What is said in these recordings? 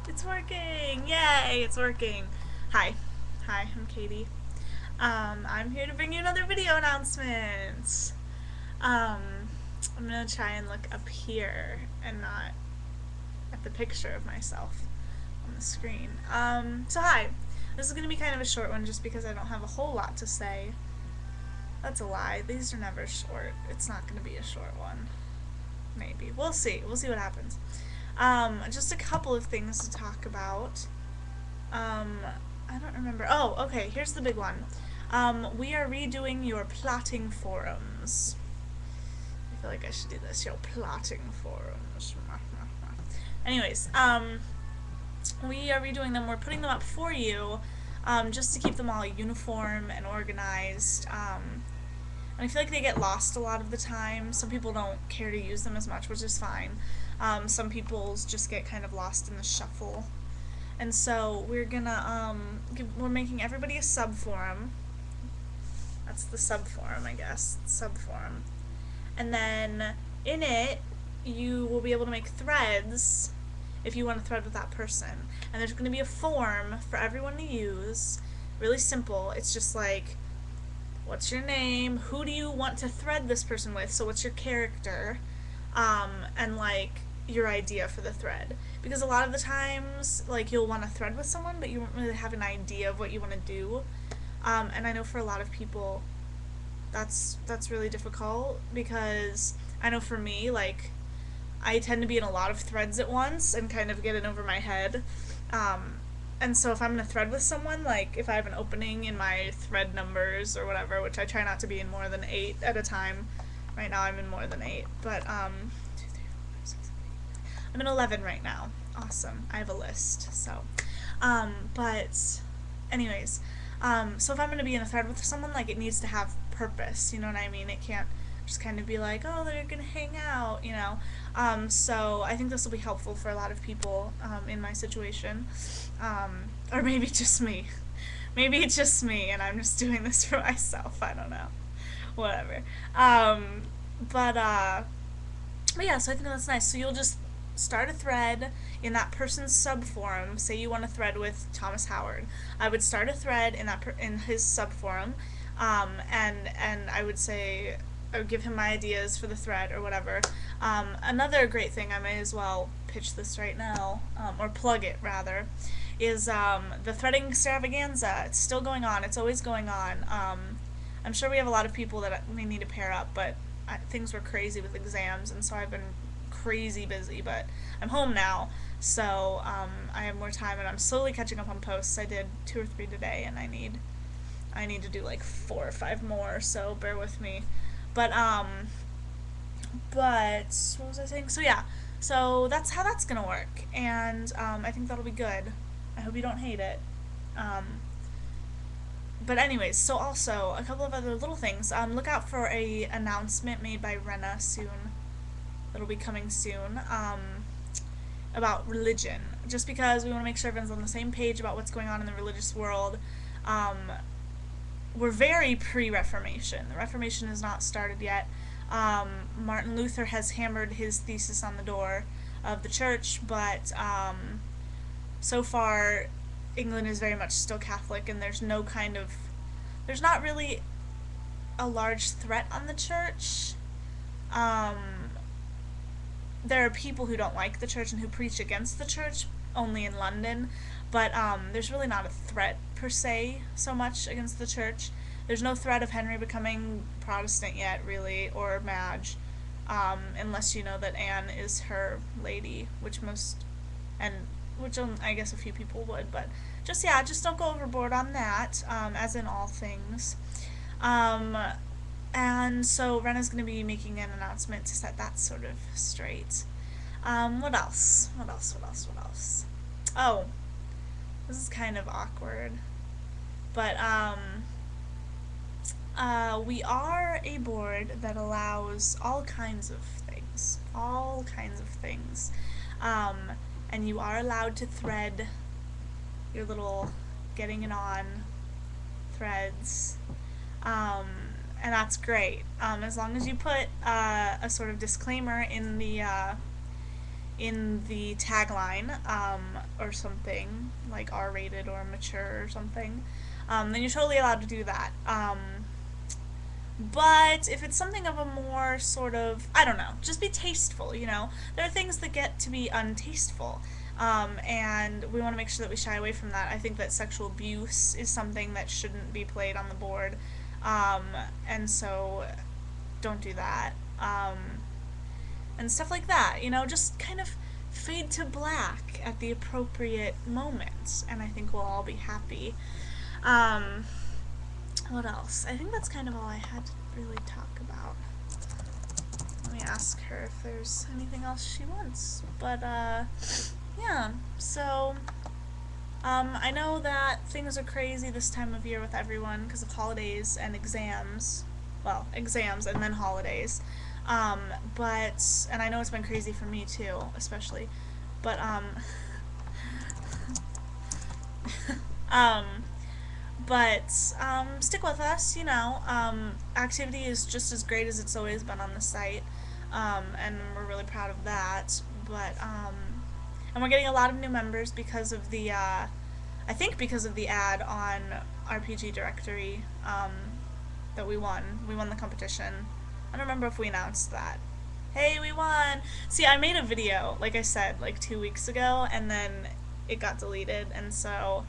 It's working! Yay! It's working. Hi. Hi, I'm Katie. I'm here to bring you another video announcement. Um, I'm gonna try and look up here and not at the picture of myself on the screen. So hi. This is gonna be kind of a short one just because I don't have a whole lot to say. That's a lie. These are never short. It's not gonna be a short one. Maybe. We'll see. We'll see what happens. Just a couple of things to talk about. Um, I don't remember. Oh, okay, here's the big one. We are redoing your plotting forums. I feel like I should do this. Your plotting forums. Anyways, we are redoing them. We're putting them up for you, just to keep them all uniform and organized. And I feel like they get lost a lot of the time. Some people don't care to use them as much, which is fine. Some people's just get kind of lost in the shuffle. And so we're gonna, we're making everybody a sub forum. That's the sub forum, I guess. Sub forum. And then in it, you will be able to make threads if you want to thread with that person. And there's going to be a form for everyone to use. Really simple. It's just like, what's your name? Who do you want to thread this person with? So what's your character? And like your idea for the thread. Because a lot of the times, like, you'll want to thread with someone, but you won't really have an idea of what you want to do. And I know for a lot of people, that's really difficult, because I know for me, like, I tend to be in a lot of threads at once and kind of get in over my head. And so if I'm going to thread with someone, like, if I have an opening in my thread numbers or whatever, which I try not to be in more than 8 at a time. Right now I'm in more than 8, but, 2, 3, 4, 5, 6, 7, 8. I'm in 11 right now. Awesome. I have a list, so. But, anyways, so if I'm going to be in a thread with someone, like, it needs to have purpose, you know what I mean? It can't just kind of be like, oh, they're going to hang out, you know? So I think this will be helpful for a lot of people, in my situation. Or maybe just me. Maybe it's just me and I'm just doing this for myself. I don't know. Whatever. But, uh, but yeah, so I think that's nice. So you'll just start a thread in that person's sub forum. Say you want to thread with Thomas Howard. I would start a thread in in his sub forum, and I would say, I would give him my ideas for the thread or whatever. Another great thing, I may as well pitch this right now, or plug it rather, is the threading extravaganza. It's still going on. It's always going on. I'm sure we have a lot of people that we need to pair up, but things were crazy with exams, and so I've been crazy busy, but I'm home now, so I have more time, and I'm slowly catching up on posts. I did 2 or 3 today, and I need to do like 4 or 5 more, so bear with me. But but what was I saying? So yeah, so that's how that's gonna work, and I think that'll be good. I hope you don't hate it. Um, but anyways, so also a couple of other little things. Look out for a announcement made by Rena soon. That'll be coming soon. About religion, just because we want to make sure everyone's on the same page about what's going on in the religious world. Um, we're very pre-Reformation. The Reformation has not started yet. Martin Luther has hammered his thesis on the door of the church, but so far England is very much still Catholic, and there's not really a large threat on the church. There are people who don't like the church and who preach against the church, only in London, but there's really not a threat per se so much against the church. There's no threat of Henry becoming Protestant yet, really, or Madge, unless you know that Anne is her lady, which I guess a few people would, but just don't go overboard on that, as in all things. Um, and so Rena's going to be making an announcement to set that sort of straight. What else? What else? What else? What else? Oh, this is kind of awkward, but we are a board that allows all kinds of things. All kinds of things. And you are allowed to thread your little getting it on threads. And that's great. As long as you put a sort of disclaimer in in the tagline, or something like R-rated or mature or something, then you're totally allowed to do that. But if it's something of a more sort of, I don't know, just be tasteful, you know? There are things that get to be untasteful. And we want to make sure that we shy away from that. I think that sexual abuse is something that shouldn't be played on the board. Um, and so don't do that. And stuff like that, you know, just kind of fade to black at the appropriate moments, and I think we'll all be happy. Um, what else? I think that's kind of all I had to really talk about. Let me ask her if there's anything else she wants. But, yeah, so, I know that things are crazy this time of year with everyone because of holidays and exams. Well, exams and then holidays. Um, and I know it's been crazy for me too, especially. But, um, stick with us, you know. Activity is just as great as it's always been on the site, and we're really proud of that. And we're getting a lot of new members because of the, I think because of the ad on RPG Directory, that we won. We won the competition. I don't remember if we announced that. Hey, we won! See, I made a video, like I said, like 2 weeks ago, and then it got deleted, and so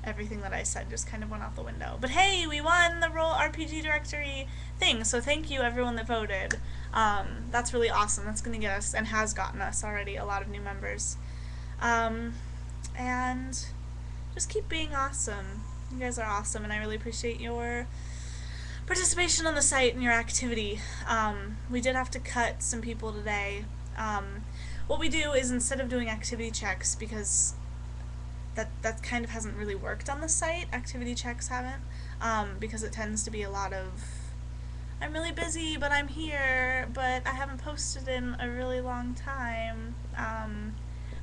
everything that I said just kind of went out the window. But hey, we won the Roll RPG Directory thing, so thank you everyone that voted. That's really awesome. That's going to get us, and has gotten us already, a lot of new members. And just keep being awesome. You guys are awesome, and I really appreciate your participation on the site and your activity. We did have to cut some people today. What we do is, instead of doing activity checks, because that kind of hasn't really worked on the site, activity checks haven't, because it tends to be a lot of, I'm really busy, but I'm here, but I haven't posted in a really long time.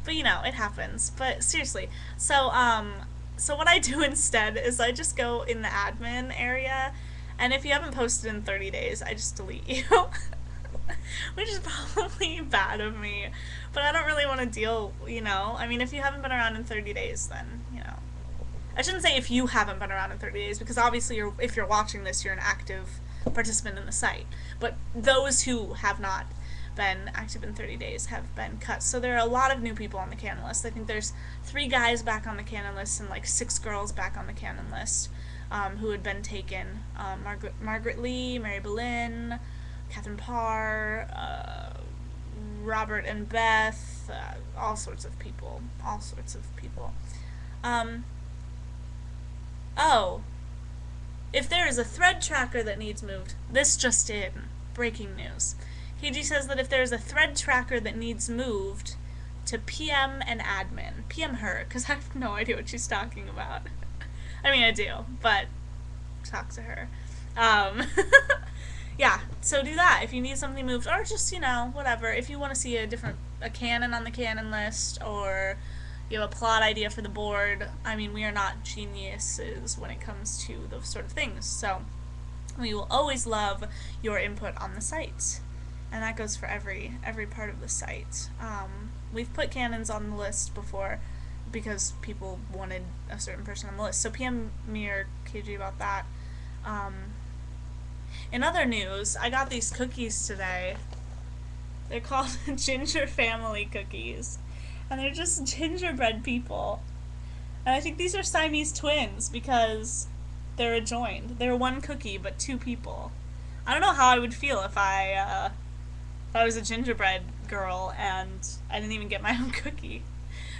But you know, it happens. But seriously, so what I do instead is I just go in the admin area, and if you haven't posted in 30 days, I just delete you. Which is probably bad of me, but I don't really want to deal, you know? I mean, if you haven't been around in 30 days, then, you know. I shouldn't say if you haven't been around in 30 days, because obviously if you're watching this, you're an active participant in the site. But those who have not been active in 30 days have been cut. So there are a lot of new people on the canon list. I think there's 3 guys back on the canon list and like 6 girls back on the canon list, who had been taken. Margaret Lee, Mary Boleyn, Catherine Parr, Robert and Beth, all sorts of people. Oh, if there is a thread tracker that needs moved, this just in, breaking news. KG says that if there is a thread tracker that needs moved, to PM an admin. PM her, because I have no idea what she's talking about. I mean, I do, but talk to her. Yeah, so do that if you need something moved, or just, you know, whatever. If you want to see a canon on the canon list, or you have a plot idea for the board. I mean, we are not geniuses when it comes to those sort of things, so we will always love your input on the site. And that goes for every part of the site. We've put canons on the list before because people wanted a certain person on the list, so PM me or KG about that. In other news, I got these cookies today. They're called Ginger Family Cookies. And they're just gingerbread people. And I think these are Siamese twins because they're adjoined. They're one cookie, but 2 people. I don't know how I would feel if I was a gingerbread girl and I didn't even get my own cookie.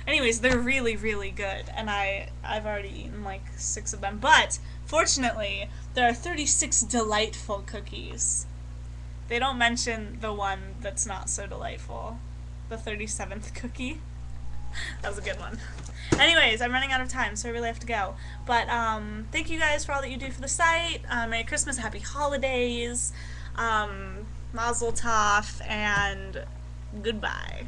Anyways, they're really, really good, and I've already eaten like 6 of them, but fortunately, there are 36 delightful cookies. They don't mention the one that's not so delightful. The 37th cookie. That was a good one. Anyways, I'm running out of time, so I really have to go. But, thank you guys for all that you do for the site. Merry Christmas, Happy Holidays, Mazel Tov, and goodbye.